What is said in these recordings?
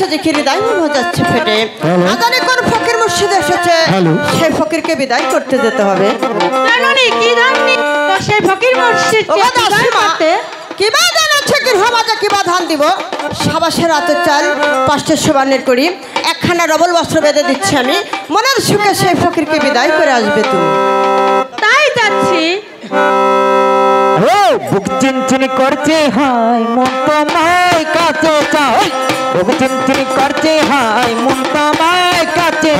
যাচ্ছে দেখি হৃদয় যাচ্ছে ফেটে আদানি কোন ফকির মুর্শিদ এসেছে সেই ফকিরকে বিদায় করতে যেতে হবে জানি কি জানি সেই ফকির মুর্শিদ কি বা জানাচ্ছে কি সমাজে কি বা ধান দিব সাবাসের রাতের চাল 500 সোবানের করি একখানা ডবল বস্ত্র বেঁধে দিচ্ছি আমি মনের সুখে সেই ফকিরকে বিদায় করে আসবে তুমি তাই যাচ্ছি বুক চিনচিনি করছে হায় মন তোমায় কাছে চাই বুক চিনচিনি করছে হায় মন তোমায় কাছে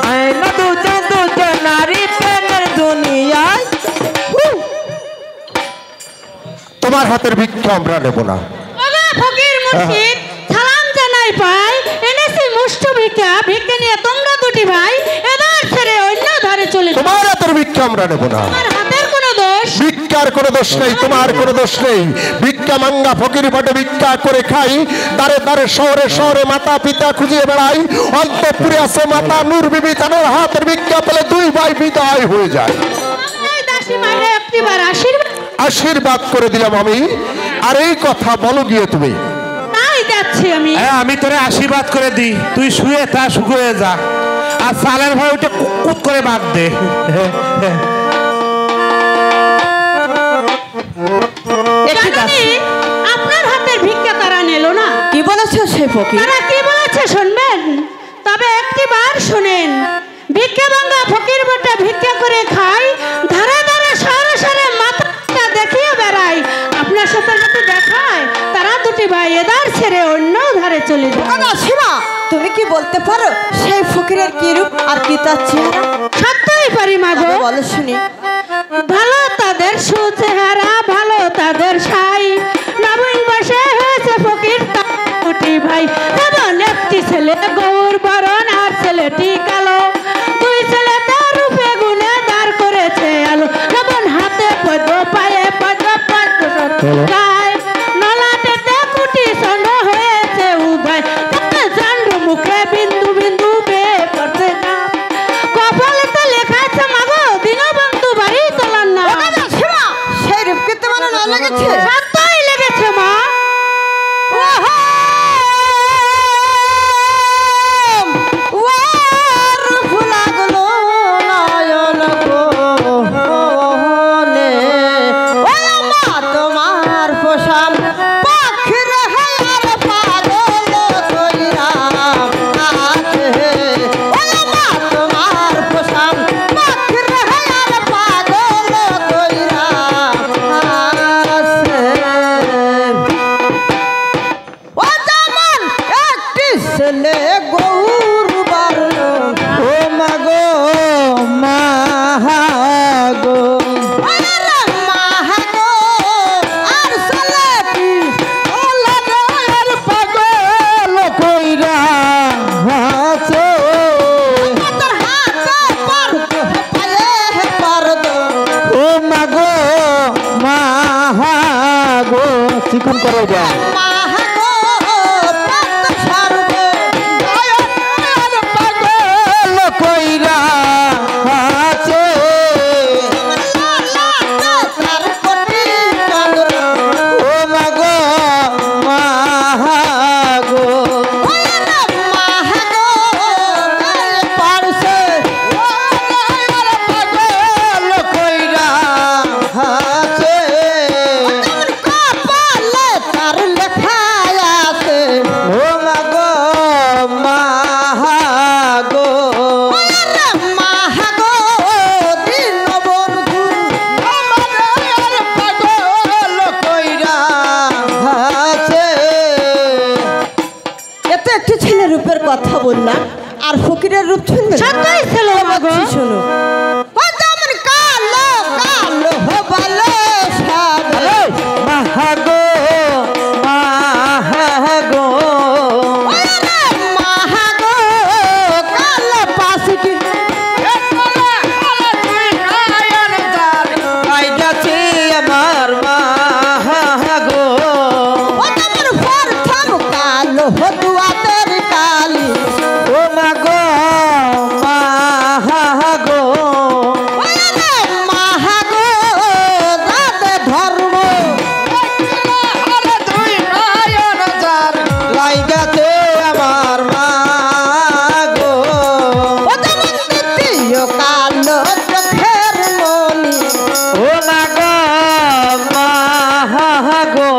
আয় না দুজন দুজন নারী প্রেমের দুনিয়ায় তোমার হাতের ভিক্ষা আমরা নেব না ফকির মুর্শিদ সালাম জানাই পাই এনেছি মুষ্ট ভিক্ষা ভিক্ষা নিয়ে তোমরা দুটি ভাই এবার ছেড়ে অন্য ধারে চলে যাও তোমার হাতের ভিক্ষা আমরা নেব না আমার হাতের কোনো দোষ ভিক্ষার কোনো দোষ নেই তোমার কোনো দোষ নেই ভিক্ষা মাঙ্গা ফকির পাটে ভিক্ষা করে খাই দারে দারে শহরে শহরে মাতা পিতা খুঁজে বেড়াই অন্তঃপুরে আছে মাতা নূর বিবি তার হাতের ভিক্ষা পেলে দুই ভাই বিদায় হয়ে যায় দাসী মায়ের একটিবার আশীর্বাদ করে দিলাম আমি আর এই কথা বলো গিয়ে তুমি তাই যাচ্ছি আমি আমি তোরে আশীর্বাদ করে দিই তুই শুয়ে তা শুয়ে যা আর সালের ভাই ওটা কুত করে বাদ দে আপনার হাতের ভিক্ষা তারা নিল না কি বলেছে সেই ফকির তারা কি বলেছে শুনবেন তবে একটিবার শুনেন ভিক্ষা ভাঙ্গা ফকির বটে ভিক্ষা করে খাই ধারে ধারে শহরে শহরে মাথা দেখিয়ে বেড়াই আপনার সাথে যদি দেখায় তারা দুটি ভাই এদার ছেড়ে অন্য ধারে চলে যায় সীমা তুমি কি বলতে পারো সেই ফকিরের কি রূপ আর কি তার চেহারা সত্যই পারি মাগো বলো শুনি ভালো তাদের সুচেহারা ভালো তাদের সাই নবীন বসে হয়েছে ফকির দুটি ভাই যেমন একটি ছেলে গৌর বরণ আর ছেলেটি কালো দুই ছেলে তার রূপে গুণে দাঁড় করেছে আলো যেমন হাতে পদ্ম পায়ে পদ্ম গায় নলাটেতে কুটি চন্ড হয়েছে উভয় চন্দ্র মুখে বিন্দু বিন্দু বেয়ে পড়ছে কপালেতে লেখা আছে মাগো দীনবন্ধু বাড়ি তোলার না সেই রূপ কি তোমার না লেগেছে সত্যই লেগেছে মা চিকন করে যায় কথা বললাম আর ফকিরের রূপ শুনবে সত্যই ছিল মাগো শোনো যেমন কালো কালো ভালো সাদা মাহাগো মাহাগো মাহাগো কালো পাশে কি আমার মাহাগো তোমার প্রথম কালো হতুয়াতের কালি ও মাগো মাহাগো মাহাগো দাদে ধর্ম লাইগাতে আমার গো